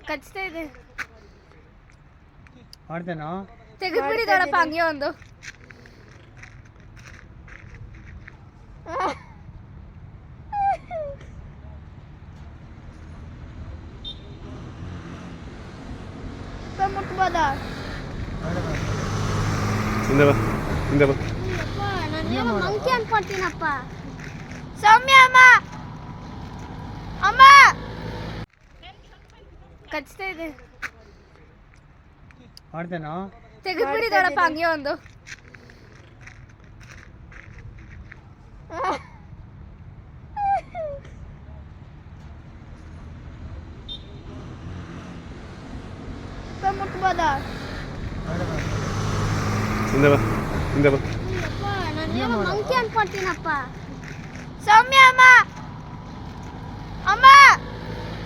ಕಚ್ತಾ ಇದೆ. ಮಾಡ್ತೇನೋ ತೆಗೆದ್ಬಿಡಿ ದೊಡ್ಡಪ್ಪ ಹಂಗೆ ಒಂದು. ಮುಟ್ಬೋದಾ? ನಾನು ಮಂಕಿ ಅನ್ಕೊಳ್ತೀನಪ್ಪ. ಸೌಮ್ಯ ಅಮ್ಮ ಅಮ್ಮ ಕಚ್ತಾ ಇದೆ. ಮಾಡ್ತೇನೋ ತೆಗೆದ್ಬಿಡಿ ದೊಡ್ಡಪ್ಪ ಹಂಗೆ ಒಂದು. ಮುಟ್ಬೋದಾ? ನಾನು ಮಂಕಿ ಅನ್ಕೊಳ್ತೀನಪ್ಪ. ಸೌಮ್ಯ ಅಮ್ಮ